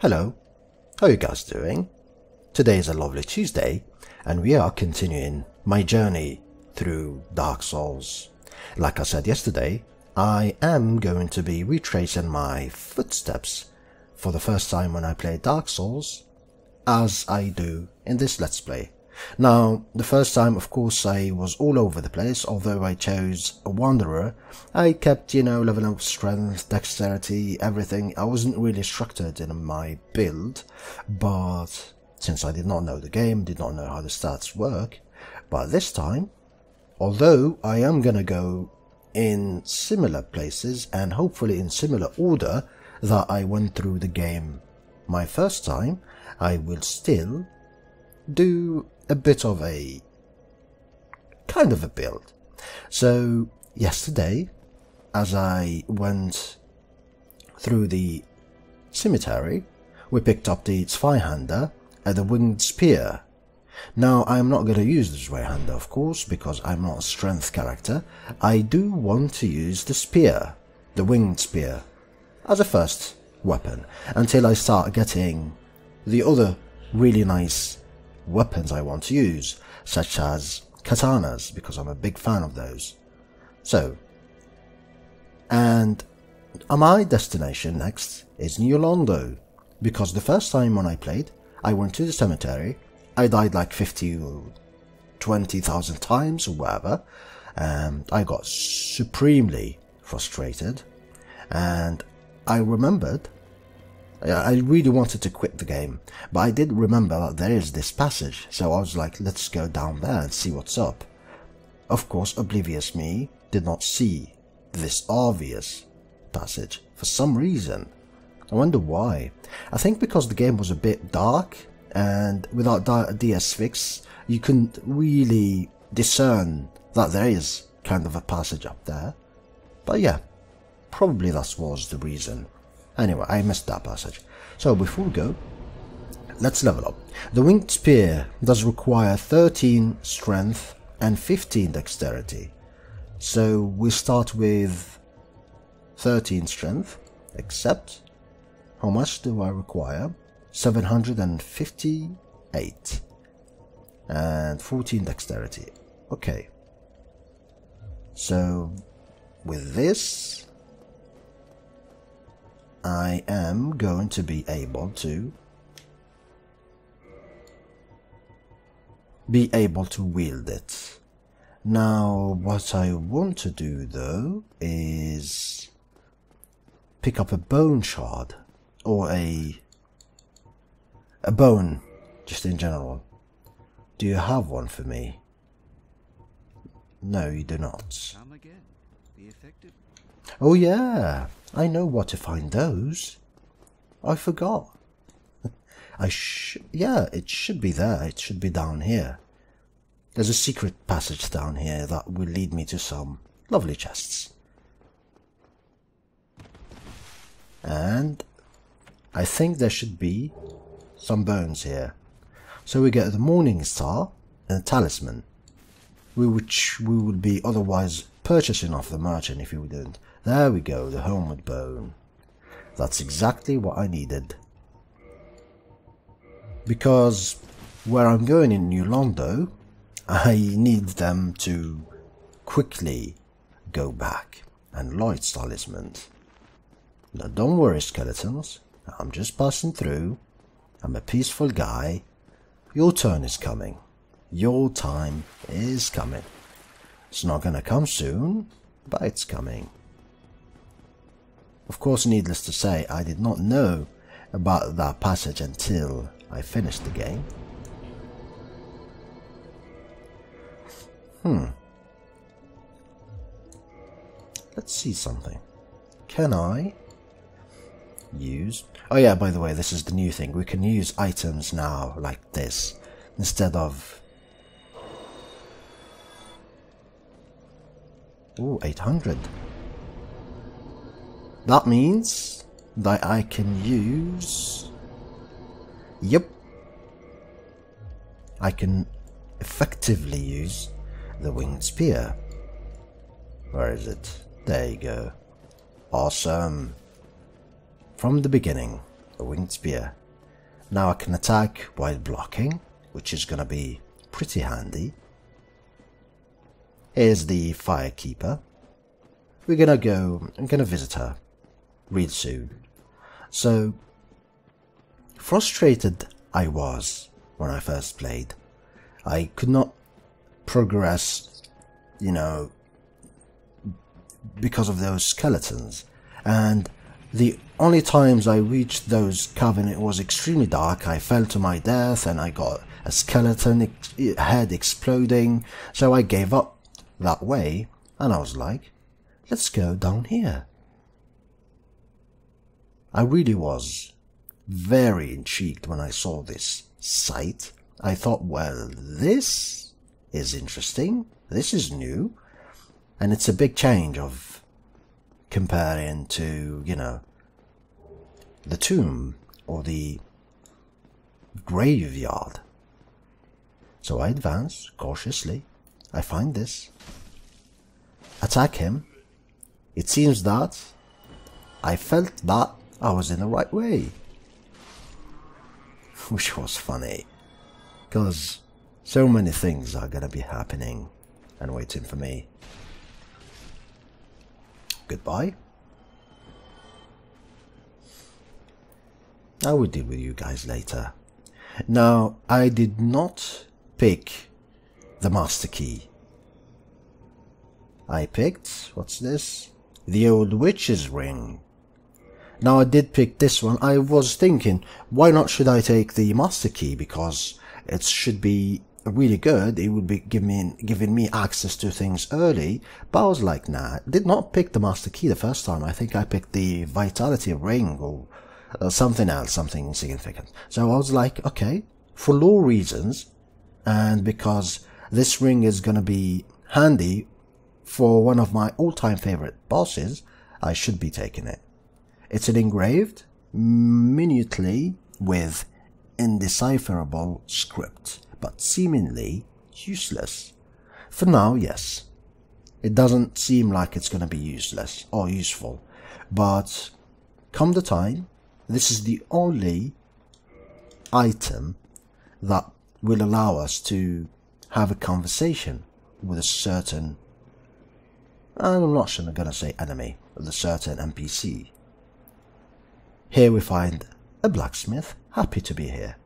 Hello, how are you guys doing? Today is a lovely Tuesday and we are continuing my journey through Dark Souls. Like I said yesterday, I am going to be retracing my footsteps for the first time when I play Dark Souls, as I do in this Let's Play. Now, the first time, of course, I was all over the place. Although I chose a Wanderer, I kept, leveling up strength, dexterity, everything. I wasn't really structured in my build, but since I did not know the game, did not know how the stats work, but this time, although I am gonna go in similar places and hopefully in similar order that I went through the game my first time, I will still do a bit of a kind of a build. So yesterday, as I went through the cemetery, we picked up the Zweihander and the Winged Spear. Now I am not going to use the Zweihander, of course, because I'm not a strength character. I do want to use the spear, the Winged Spear, as a first weapon until I start getting the other really nice weapons I want to use, such as katanas, because I'm a big fan of those. So, and my destination next is New Londo, because the first time when I played, I went to the cemetery, I died like 50 or 20,000 times or whatever, and I got supremely frustrated, and I remembered I really wanted to quit the game, but I did remember that there is this passage, so I was like, let's go down there and see what's up. Of course, oblivious me did not see this obvious passage for some reason. I wonder why. I think because the game was a bit dark, and without DSfix, you couldn't really discern that there is kind of a passage up there. But yeah, probably that was the reason. Anyway, I missed that passage. So before we go, let's level up. The Winged Spear does require 13 strength and 15 dexterity. So we start with 13 strength, except how much do I require? 758 and 14 dexterity. Okay. So with this, I am going to be able to wield it. Now, what I want to do though is pick up a bone shard, or a bone, just in general. Do you have one for me? No, you do not. Come again. Be effective. Oh yeah, I know where to find those. I forgot. Yeah, it should be there. It should be down here. There's a secret passage down here that will lead me to some lovely chests. And I think there should be some bones here. So we get the Morning Star and a Talisman, which we would be otherwise purchasing off the merchant if we didn't. There we go, the Homeward Bone. That's exactly what I needed. Because where I'm going in New Londo, I need them to quickly go back. And Lloyd's Talisman. Now don't worry, skeletons. I'm just passing through. I'm a peaceful guy. Your turn is coming. Your time is coming. It's not gonna come soon, but it's coming. Of course, needless to say, I did not know about that passage until I finished the game. Let's see something. Can I use... Oh yeah, by the way, this is the new thing. We can use items now like this instead of... Ooh, 800. That means that I can use... Yep. I can effectively use the Winged Spear. Where is it? There you go. Awesome. From the beginning. a winged spear. Now I can attack while blocking, which is gonna be pretty handy. Here's the Firekeeper. I'm gonna visit her real soon. So frustrated I was when I first played. I could not progress, you know, because of those skeletons, and the only times I reached those caverns it was extremely dark. I fell to my death and I got a skeleton head exploding, so I gave up that way and I was like, let's go down here. I really was very intrigued when I saw this site. I thought, well, this is interesting, this is new, and it's a big change of comparing to, you know, the tomb or the graveyard. So I advance cautiously. I find this, attack him. It seems that I felt that I was in the right way, which was funny, because so many things are gonna be happening and waiting for me. Goodbye. I will deal with you guys later. Now, I did not pick the master key. I picked, what's this? The old witch's ring. Now I did pick this one. I was thinking, why not should I take the master key, because it should be really good. It would be giving me access to things early. But I was like, nah, did not pick the master key the first time. I think I picked the vitality ring or something else, something insignificant. So I was like, okay, for lore reasons, and because this ring is gonna be handy for one of my all-time favorite bosses, I should be taking it. It's an engraved minutely with indecipherable script, but seemingly useless. For now, yes. It doesn't seem like it's gonna be useless or useful, but come the time, this is the only item that will allow us to have a conversation with a certain, I'm not sure I'm gonna say enemy, with a certain NPC. Here we find a blacksmith, happy to be here,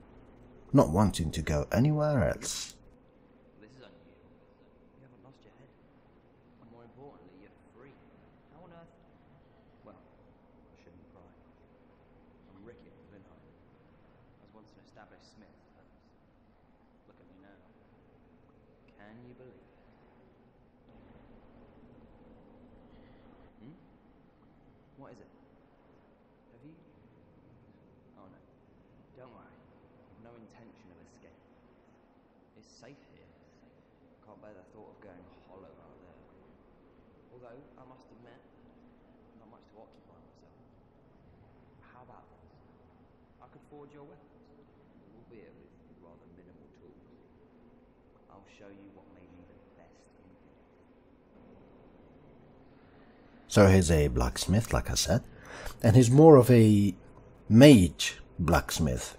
not wanting to go anywhere else. This is unusual. You haven't lost your head. And more importantly, you're free. How on earth? Well, I shouldn't cry. I'm Ricky of Vinheim. I was once an established smith, but look at me now. Can you believe it? What is it? Have you? Oh no. Don't worry. I've no intention of escape. It's safe here. Can't bear the thought of going hollow out there. Although, I must admit, not much to occupy myself. How about this? I could forge your weapons, albeit with rather minimal tools. I'll show you what made me the best in the game. So he's a blacksmith, like I said, and he's more of a mage blacksmith.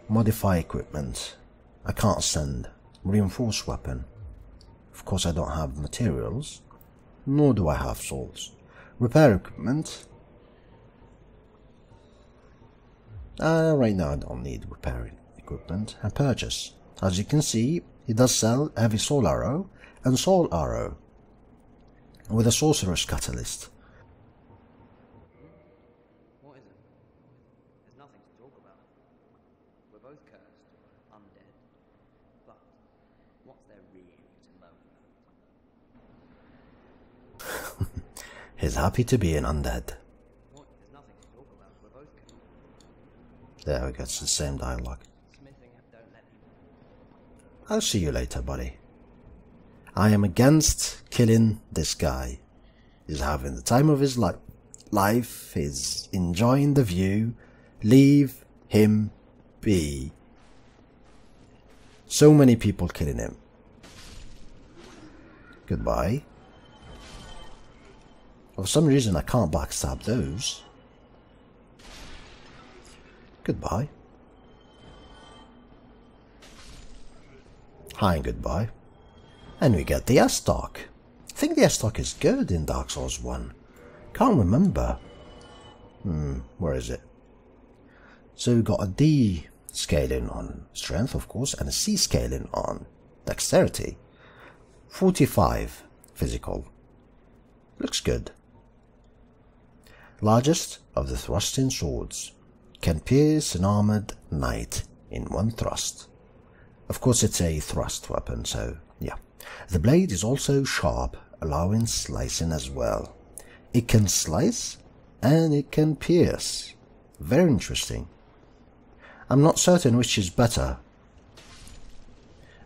Modify equipment. I can't send. Reinforce weapon. Of course I don't have materials, nor do I have souls. Repair equipment. Right now I don't need repairing equipment. And purchase. As you can see, he does sell heavy soul arrow and soul arrow with a sorcerer's catalyst. What is it? There's nothing to talk about. We're both cursed, undead. But what's there really to moan about? He's happy to be an undead. What? There's nothing to talk about. We're both cursed. There we go, it's the same dialogue. Smithing don't let me. I'll see you later, buddy. I am against killing this guy. He's having the time of his life, he's enjoying the view. Leave him be. So many people killing him. Goodbye. For some reason I can't backstab those. Goodbye. Hi and goodbye. And we get the S-Stock. I think the S-Stock is good in Dark Souls 1. Can't remember. Where is it? So we got a D scaling on strength, of course, and a C scaling on dexterity. 45 physical. Looks good. Largest of the thrusting swords. Can pierce an armored knight in one thrust. Of course it's a thrust weapon, so yeah. The blade is also sharp, allowing slicing as well. It can slice and it can pierce. Very interesting. I'm not certain which is better.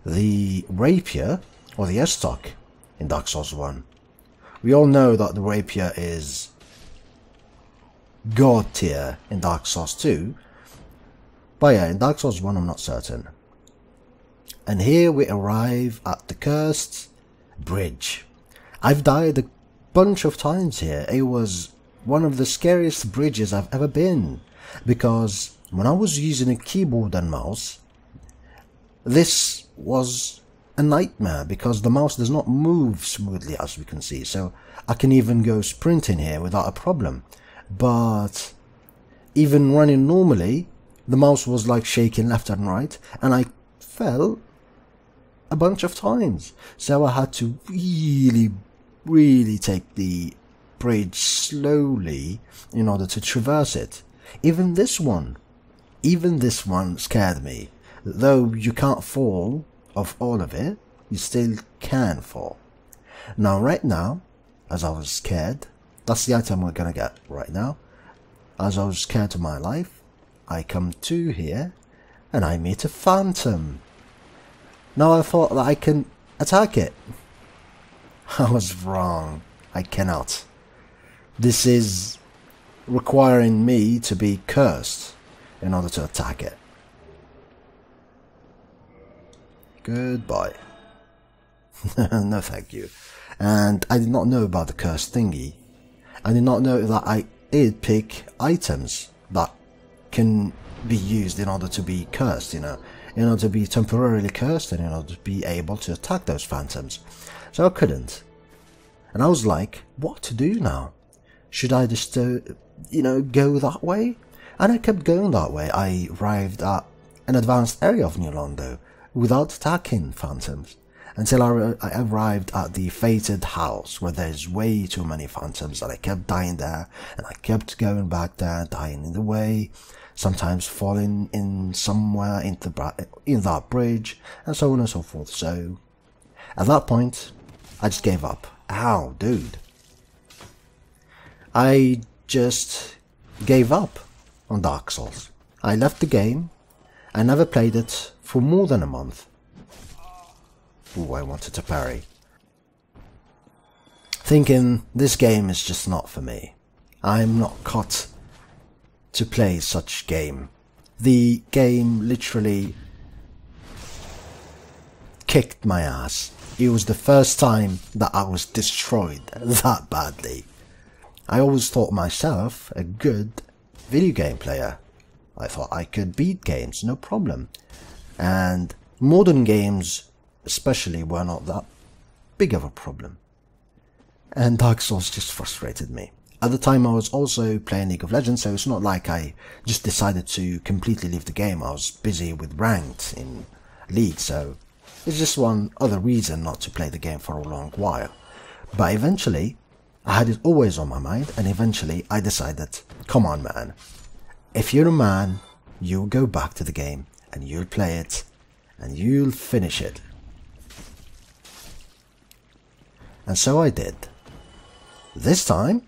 The rapier or the S-Stock in Dark Souls 1. We all know that the rapier is God tier in Dark Souls 2. But yeah, in Dark Souls 1 I'm not certain. And here we arrive at the cursed bridge. I've died a bunch of times here. It was one of the scariest bridges I've ever been, because when I was using a keyboard and mouse, this was a nightmare because the mouse does not move smoothly, as we can see. So I can even go sprinting here without a problem. But even running normally, the mouse was like shaking left and right, and I fell a bunch of times. So I had to really take the bridge slowly in order to traverse it. Even this one scared me. Though you can't fall off all of it, you still can fall. Now right now, as I was scared, that's the item we're gonna get right now. As I was scared to my life, I come to here and I meet a phantom. Now I thought that I can attack it. I was wrong. I cannot. This is requiring me to be cursed in order to attack it. Goodbye. No thank you. And I did not know about the curse thingy. I did not know that I did pick items that can be used in order to be cursed, in order to be temporarily cursed and in order to be able to attack those phantoms. So I couldn't. And I was like, what to do now? Should I just, go that way? And I kept going that way. I arrived at an advanced area of New Londo without attacking phantoms, until I arrived at the fated house where there's way too many phantoms, and I kept dying there, and I kept going back there, dying in the way, sometimes falling in somewhere in that bridge, and so on and so forth. So at that point I just gave up. Ow, dude. I just gave up on Dark Souls. I left the game. I never played it for more than a month. Ooh, I wanted to parry. Thinking this game is just not for me. I'm not cut to play such game. The game literally kicked my ass. It was the first time that I was destroyed that badly. I always thought myself a good video game player. I thought I could beat games, no problem. And modern games especially were not that big of a problem. And Dark Souls just frustrated me. At the time I was also playing League of Legends, so it's not like I just decided to completely leave the game. I was busy with ranked in League, so it's just one other reason not to play the game for a long while. But eventually, I had it always on my mind, and eventually I decided, come on man, if you're a man, you'll go back to the game, and you'll play it, and you'll finish it. And so I did. This time,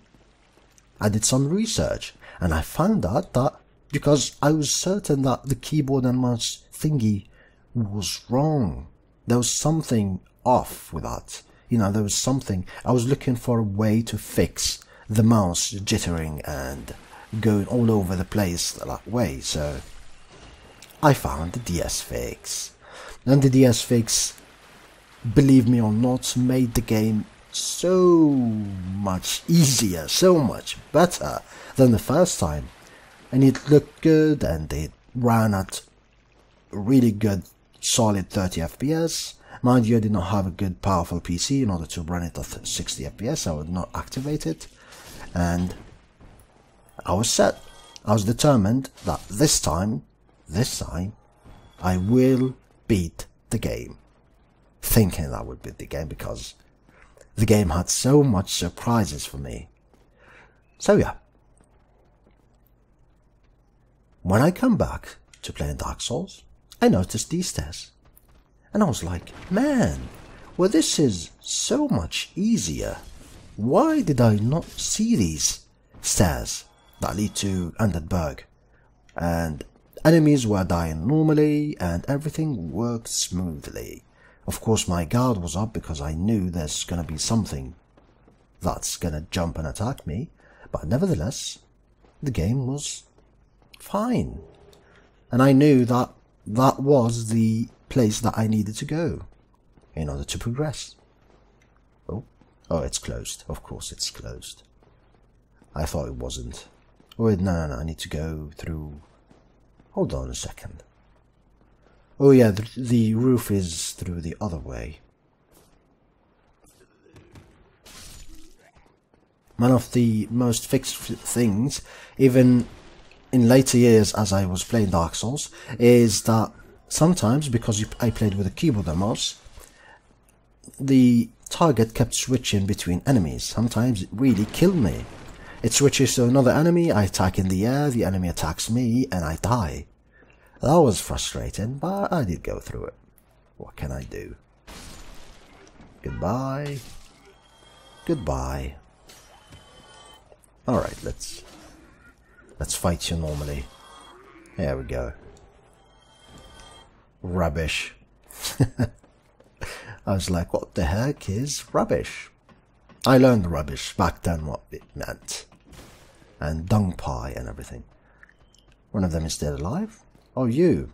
I did some research, and I found out that, because I was certain that the keyboard and mouse thingy was wrong. There was something off with that. There was something. I was looking for a way to fix the mouse jittering and going all over the place that way, so I found the DSfix. And the DSfix, believe me or not, made the game so much easier, so much better than the first time. and it looked good, and it ran at really good solid 30 FPS. Mind you, I did not have a good powerful PC in order to run it at 60 FPS. I would not activate it, and I was set. I was determined that this time I will beat the game. Thinking that would beat the game because the game had so much surprises for me. So yeah. When I come back to playing Dark Souls, I noticed these stairs. And I was like, man, well, this is so much easier. Why did I not see these stairs that lead to Undead Burg? And enemies were dying normally and everything worked smoothly. Of course my guard was up because I knew there's gonna be something that's gonna jump and attack me. But nevertheless, the game was fine. And I knew that that was the place that I needed to go in order to progress. Oh, it's closed. Of course it's closed. I thought it wasn't. Wait, no, I need to go through. Hold on a second. Oh yeah, the roof is through the other way. One of the most fixed things, even in later years as I was playing Dark Souls, is that sometimes, because I played with a keyboard and mouse, the target kept switching between enemies. Sometimes it really killed me. It switches to another enemy, I attack in the air, the enemy attacks me, and I die. That was frustrating, but I did go through it. What can I do? Goodbye. Goodbye. Alright, let's fight you normally. There we go. Rubbish. I was like, what the heck is rubbish? I learned rubbish back then, what it meant. And dung pie and everything. One of them is still alive? Oh, you.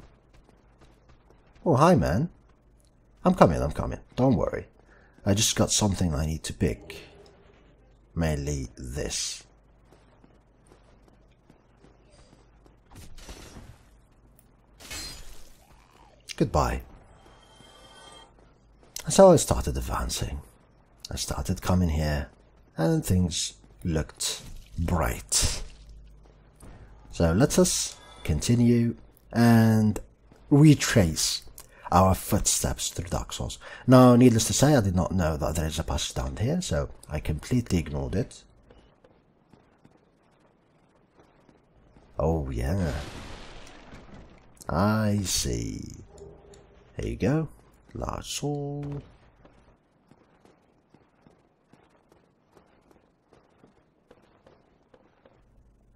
Oh, hi, man. I'm coming. Don't worry. I just got something I need to pick. Mainly this. Goodbye. So I started advancing. I started coming here, and things looked bright. So let us continue and retrace our footsteps through Dark Souls. Now, needless to say, I did not know that there is a passage down here, so I completely ignored it. Oh yeah, I see. Here you go, large soul.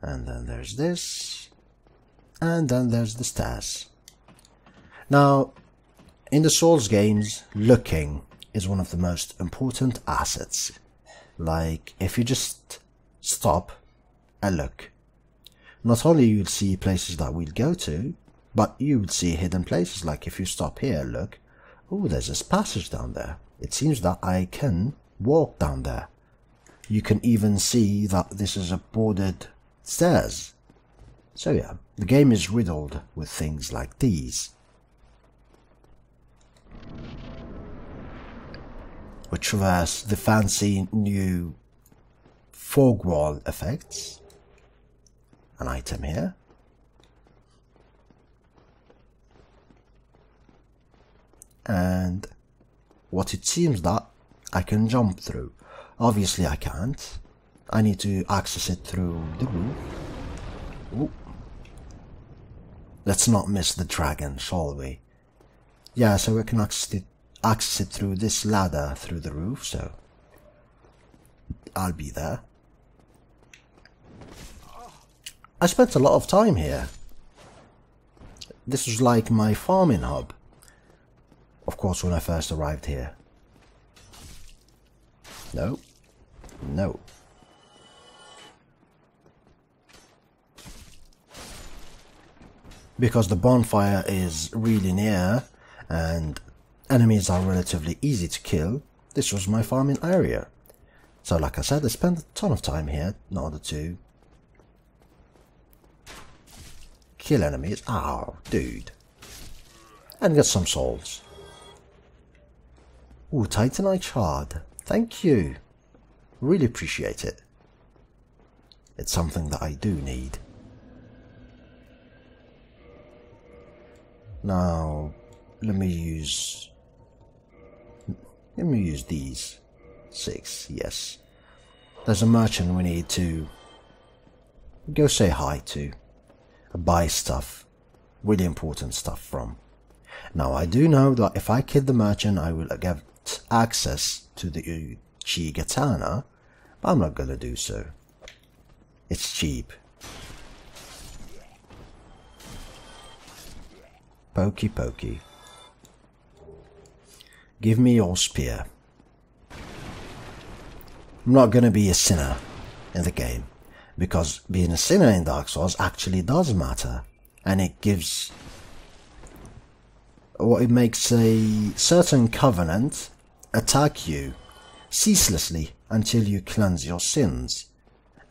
And then there's this, and then there's the stairs. Now, in the Souls games, looking is one of the most important assets. Like, if you just stop and look, not only you'll see places that we'll go to, but you will see hidden places. Like if you stop here, look, oh, there's this passage down there. It seems that I can walk down there. You can even see that this is a bordered stairs. So yeah, the game is riddled with things like these. We traverse the fancy new fog wall effects. An item here. And what it seems that I can jump through. Obviously I can't. I need to access it through the roof. Ooh. Let's not miss the dragon, shall we? Yeah, so we can access it through this ladder through the roof, so I'll be there. I spent a lot of time here. This was like my farming hub. Of course, when I first arrived here. No. No. Because the bonfire is really near and enemies are relatively easy to kill, this was my farming area. So like I said, I spent a ton of time here in order to kill enemies. Oh, dude. And get some souls. Ooh, Titanite shard. Thank you. Really appreciate it. It's something that I do need. Now, let me use these. 6, yes. There's a merchant we need to go say hi to. Buy stuff. Really important stuff from. Now, I do know that if I kill the merchant, I will get access to the Uchigatana, but I'm not gonna do so. It's cheap. Pokey pokey. Give me your spear. I'm not gonna be a sinner in the game, because being a sinner in Dark Souls actually does matter, and it gives, or it makes a certain covenant attack you ceaselessly until you cleanse your sins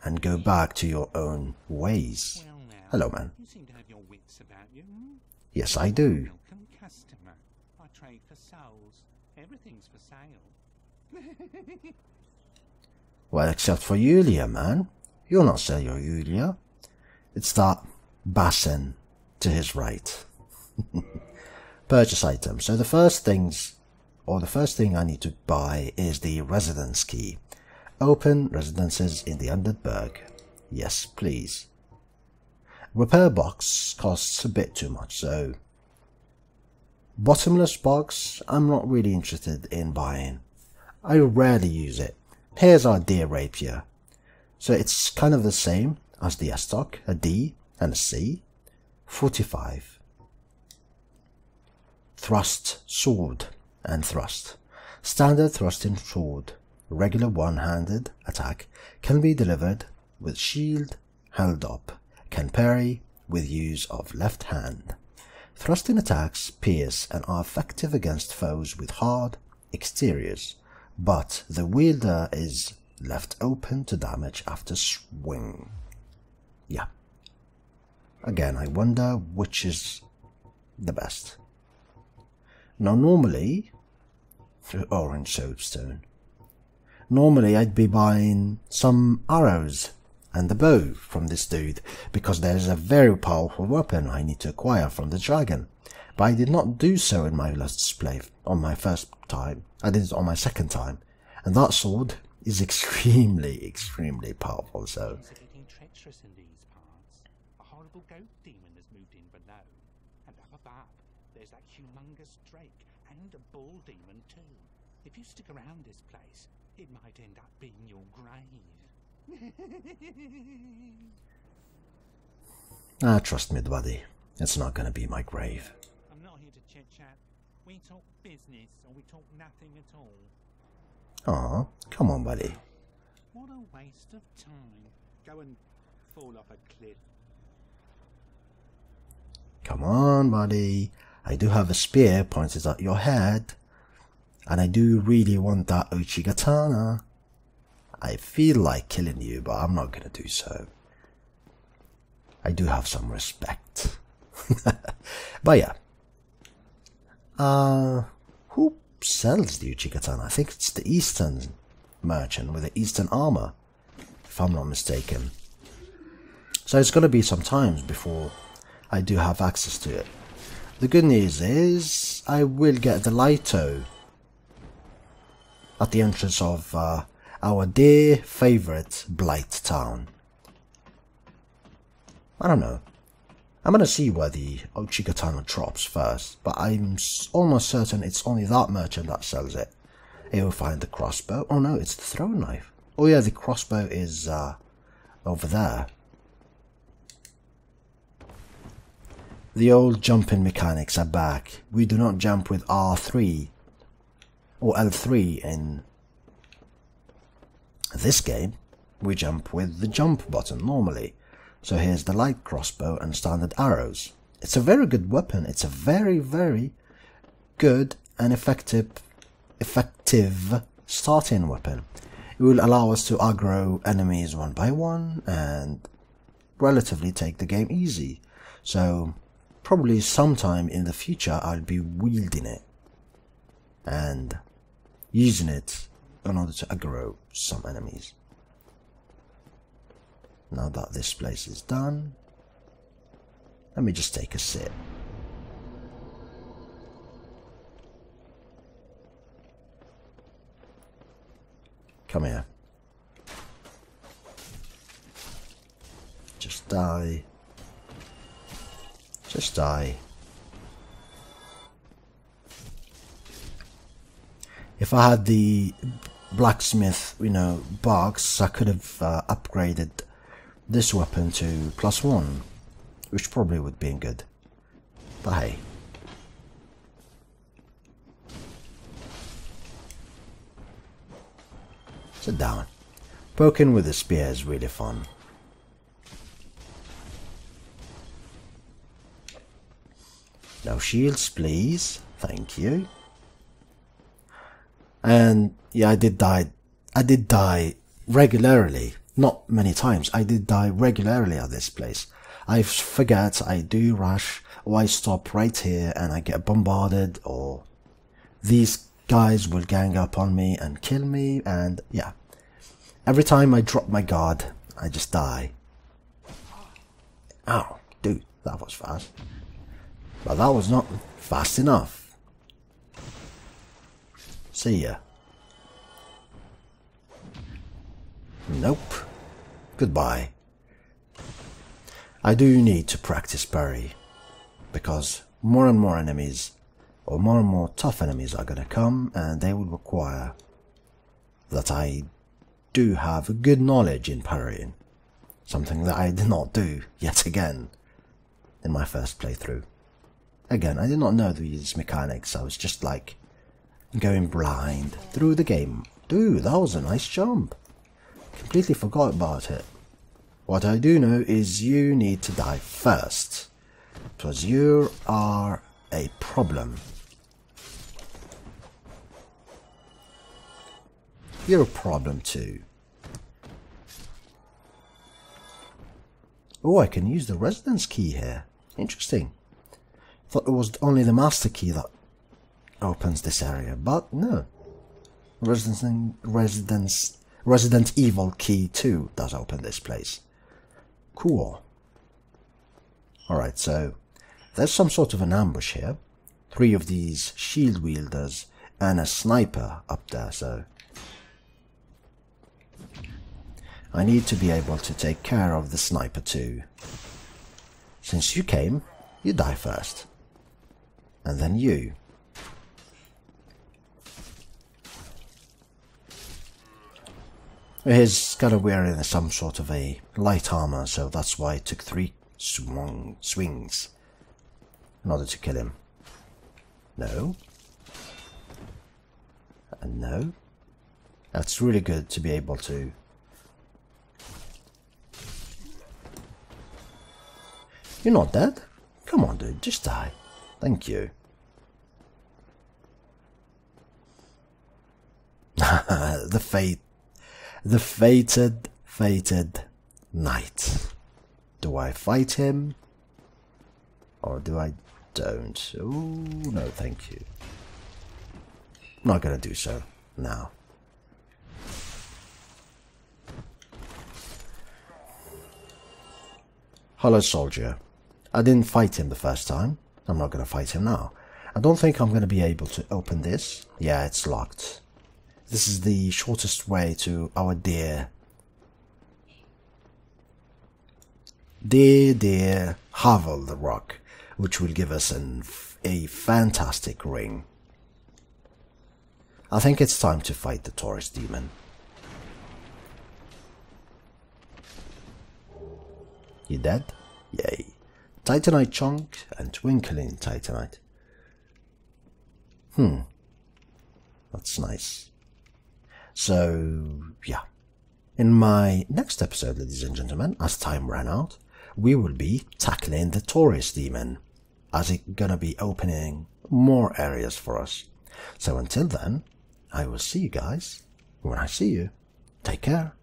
and go back to your own ways. Well now, Hello, man. you seem to have your wits about you. Yes, I do. Welcome customer. I trade for souls. Everything's for sale. Well, except for Yulia, man. You'll not sell your Yulia. It's that Bassin to his right. Purchase item. So the first thing I need to buy is the residence key. Open residences in the Undead Burg. Yes, please. Repair box costs a bit too much, so bottomless box I'm not really interested in buying. I rarely use it. Here's our deer rapier. So it's kind of the same as the S-stock, a D and a C. 45. Thrust, sword, and thrust. Standard thrusting sword, regular one-handed attack, can be delivered with shield held up, can parry with use of left hand. Thrusting attacks pierce and are effective against foes with hard exteriors, but the wielder is left open to damage after swing. Yeah. Again, I wonder which is the best. Now normally, orange soapstone. Normally I'd be buying some arrows and a bow from this dude, because there's a very powerful weapon I need to acquire from the dragon. But I did not do so in my last play on my first time. I did it on my second time. And that sword is extremely powerful, so... Things are getting treacherous in these parts. A horrible goat demon has moved in below. And up above, there's that humongous drake and a bull demon too. If you stick around this place, it might end up being your grave. Trust me, buddy. It's not gonna be my grave. I'm not here to chit-chat. We talk business or we talk nothing at all. Aw, come on, buddy. What a waste of time. Go and fall off a cliff. Come on, buddy. I do have a spear pointed at your head. And I do really want that Uchigatana. I feel like killing you, but I'm not gonna do so. I do have some respect. But yeah. Who sells the Uchigatana? I think it's the Eastern merchant with the Eastern armor, if I'm not mistaken. So it's gonna be some times before I do have access to it. The good news is I will get the Lito at the entrance of our dear favourite Blight town. I don't know. I'm gonna see where the Uchigatana drops first, but I'm almost certain it's only that merchant that sells it. He'll find the crossbow. Oh no, it's the throwing knife. Oh yeah, the crossbow is over there. The old jumping mechanics are back. We do not jump with R3 or L3 in this game. We jump with the jump button normally. So here's the light crossbow and standard arrows. It's a very good weapon. It's a very good and effective starting weapon. It will allow us to aggro enemies one by one and relatively take the game easy. So probably sometime in the future I'll be wielding it and using it in order to aggro some enemies. Now that this place is done, let me just take a sip. Come here. Just die. Just die. If I had the blacksmith, box, I could have upgraded this weapon to +1, which probably would be good. But hey. Sit down. Poking with the spear is really fun. No shields, please. Thank you. And yeah, I did die regularly. Not many times. I did die regularly at this place. I forget, I do rush, or I stop right here and I get bombarded, or these guys will gang up on me and kill me, and yeah. Every time I drop my guard, I just die. Ow, dude, that was fast. But that was not fast enough. See ya. Nope. Goodbye. I do need to practice parry, because more and more enemies, or more and more tough enemies are gonna come, and they will require that I do have a good knowledge in parrying. Something that I did not do, yet again, in my first playthrough. Again, I did not know these mechanics, I was just like, going blind through the game. Dude, that was a nice jump. Completely forgot about it. What I do know is you need to die first, because you are a problem. You're a problem too. Oh, I can use the residence key here. Interesting. Thought it was only the master key that opens this area, but no. Resident Evil key 2 does open this place. Cool. Alright, so there's some sort of an ambush here. 3 of these shield wielders and a sniper up there, so I need to be able to take care of the sniper too. Since you came, you die first. And then you. He's kind of wearing some sort of a light armor, so that's why it took 3 swings in order to kill him. No. And no. That's really good to be able to... You're not dead? Come on, dude, just die. Thank you. The fated knight. Do I fight him? Or do I don't? Oh, no, thank you. I'm not gonna do so now. Hello, soldier. I didn't fight him the first time. I'm not gonna fight him now. I don't think I'm gonna be able to open this. Yeah, it's locked. This is the shortest way to our dear Havel the Rock, which will give us a fantastic ring. I think it's time to fight the Taurus demon. You dead? Yay. Titanite chunk and twinkling titanite. That's nice. So, yeah. In my next episode, ladies and gentlemen, as time ran out, we will be tackling the Taurus demon, as it's gonna be opening more areas for us. So until then, I will see you guys when I see you. Take care.